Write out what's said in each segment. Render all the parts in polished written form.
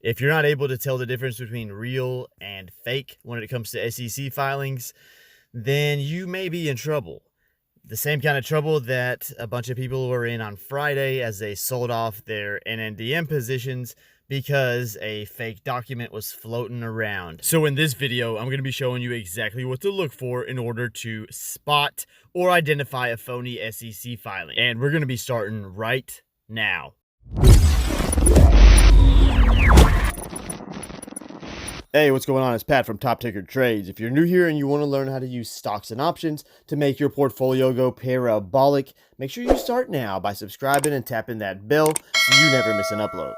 If you're not able to tell the difference between real and fake when it comes to SEC filings, then you may be in trouble. The same kind of trouble that a bunch of people were in on Friday as they sold off their NNDM positions because a fake document was floating around. So in this video, I'm going to be showing you exactly what to look for in order to spot or identify a phony SEC filing. And we're going to be starting right now. Hey, what's going on? It's Pat from Top Ticker Trades. If you're new here and you want to learn how to use stocks and options to make your portfolio go parabolic, make sure you start now by subscribing and tapping that bell so you never miss an upload.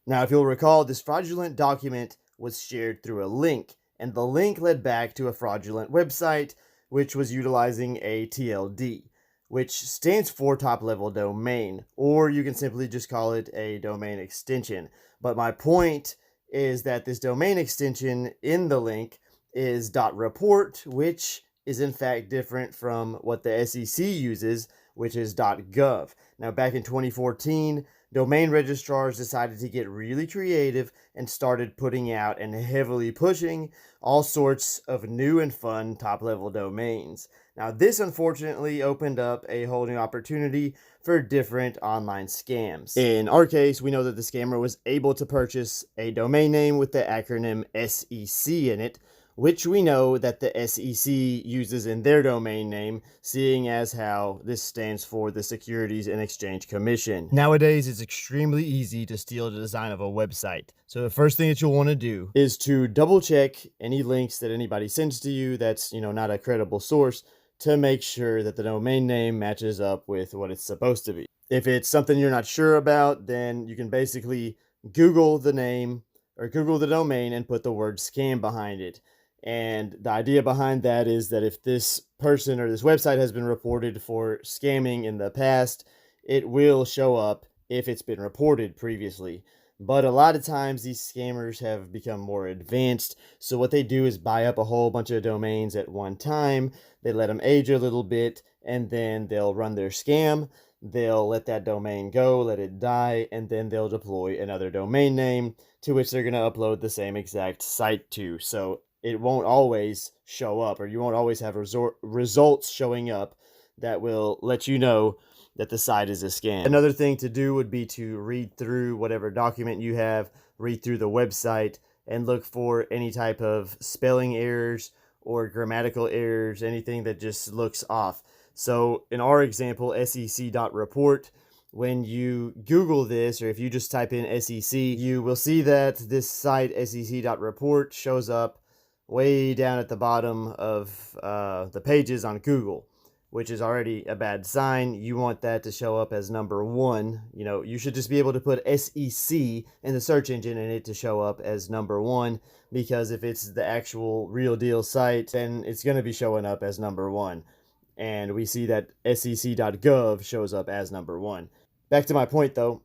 Now, if you'll recall, this fraudulent document was shared through a link, and the link led back to a fraudulent website which was utilizing a TLD, which stands for top-level domain, or you can simply just call it a domain extension. But my point is that this domain extension in the link is .report, which is in fact different from what the SEC uses, which is .gov. Now, back in 2014, domain registrars decided to get really creative and started putting out and heavily pushing all sorts of new and fun top-level domains. Now, this unfortunately opened up a whole new opportunity for different online scams. In our case, we know that the scammer was able to purchase a domain name with the acronym SEC in it, which we know that the SEC uses in their domain name, seeing as how this stands for the Securities and Exchange Commission. Nowadays, it's extremely easy to steal the design of a website. So the first thing that you'll want to do is to double check any links that anybody sends to you that's, not a credible source, to make sure that the domain name matches up with what it's supposed to be. If it's something you're not sure about, then you can basically Google the name or Google the domain and put the word scam behind it. And the idea behind that is that if this person or this website has been reported for scamming in the past, it will show up if it's been reported previously. But a lot of times these scammers have become more advanced. So what they do is buy up a whole bunch of domains at one time. They let them age a little bit, and then they'll run their scam. They'll let that domain go, let it die, and then they'll deploy another domain name to which they're going to upload the same exact site to. So it won't always show up, or you won't always have results showing up that will let you know that the site is a scam. Another thing to do would be to read through whatever document you have, read through the website, and look for any type of spelling errors or grammatical errors, anything that just looks off. So in our example, sec.report, when you Google this, or if you just type in SEC, you will see that this site, sec.report, shows up way down at the bottom of the pages on Google, which is already a bad sign. You want that to show up as number one. You should just be able to put SEC in the search engine and it to show up as number one, because if it's the actual real deal site, then it's going to be showing up as number one. And we see that sec.gov shows up as number one. Back to my point though,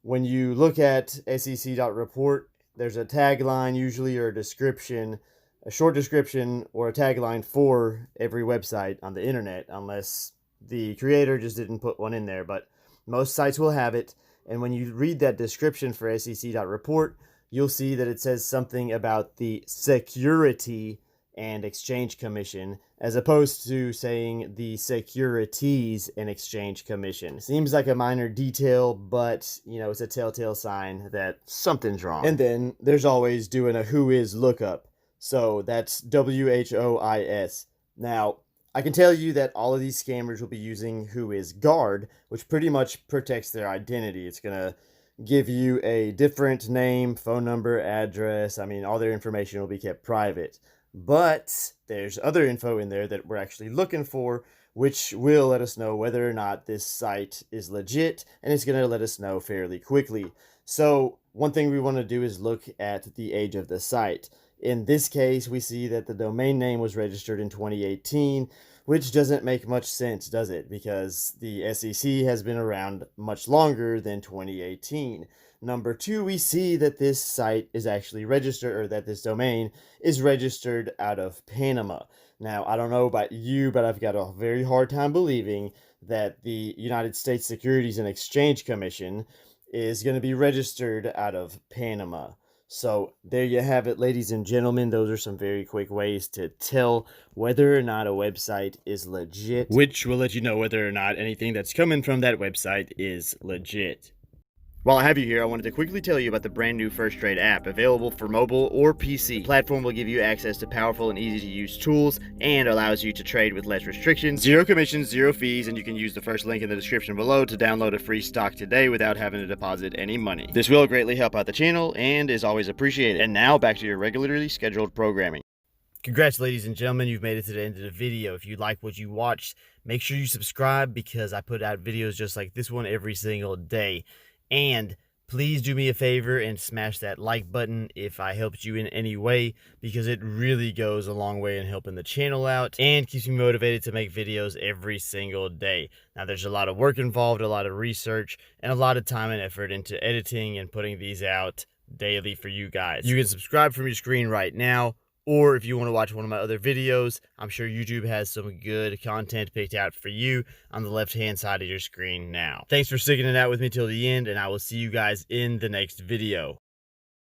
when you look at sec.report, there's a tagline usually, or a description, a short description or a tagline for every website on the internet, unless the creator just didn't put one in there. But most sites will have it. And when you read that description for sec.report, you'll see that it says something about the Security and Exchange Commission, as opposed to saying the Securities and Exchange Commission. Seems like a minor detail, but it's a telltale sign that something's wrong. And then there's always doing a whois lookup. So that's WHOIS. Now, I can tell you that all of these scammers will be using whoisguard, which pretty much protects their identity. It's going to give you a different name, phone number, address. All their information will be kept private. But there's other info in there that we're actually looking for, which will let us know whether or not this site is legit, and it's going to let us know fairly quickly. So one thing we want to do is look at the age of the site. In this case, we see that the domain name was registered in 2018, which doesn't make much sense, does it? Because the SEC has been around much longer than 2018. Number two, we see that this site is actually registered, or that this domain is registered out of Panama. Now, I don't know about you, but I've got a very hard time believing that the United States Securities and Exchange Commission is going to be registered out of Panama. So there you have it, ladies and gentlemen. Those are some very quick ways to tell whether or not a website is legit, which will let you know whether or not anything that's coming from that website is legit. While I have you here, I wanted to quickly tell you about the brand new First Trade app, available for mobile or PC. The platform will give you access to powerful and easy to use tools and allows you to trade with less restrictions, zero commissions, zero fees, and you can use the first link in the description below to download a free stock today without having to deposit any money. This will greatly help out the channel and is always appreciated. And now back to your regularly scheduled programming. Congrats, ladies and gentlemen, you've made it to the end of the video. If you like what you watched, make sure you subscribe because I put out videos just like this one every single day. And please do me a favor and smash that like button if I helped you in any way, because it really goes a long way in helping the channel out and keeps me motivated to make videos every single day. Now, there's a lot of work involved, a lot of research, and a lot of time and effort into editing and putting these out daily for you guys. You can subscribe from your screen right now, or if you want to watch one of my other videos, I'm sure YouTube has some good content picked out for you on the left-hand side of your screen now. Thanks for sticking it out with me till the end, and I will see you guys in the next video.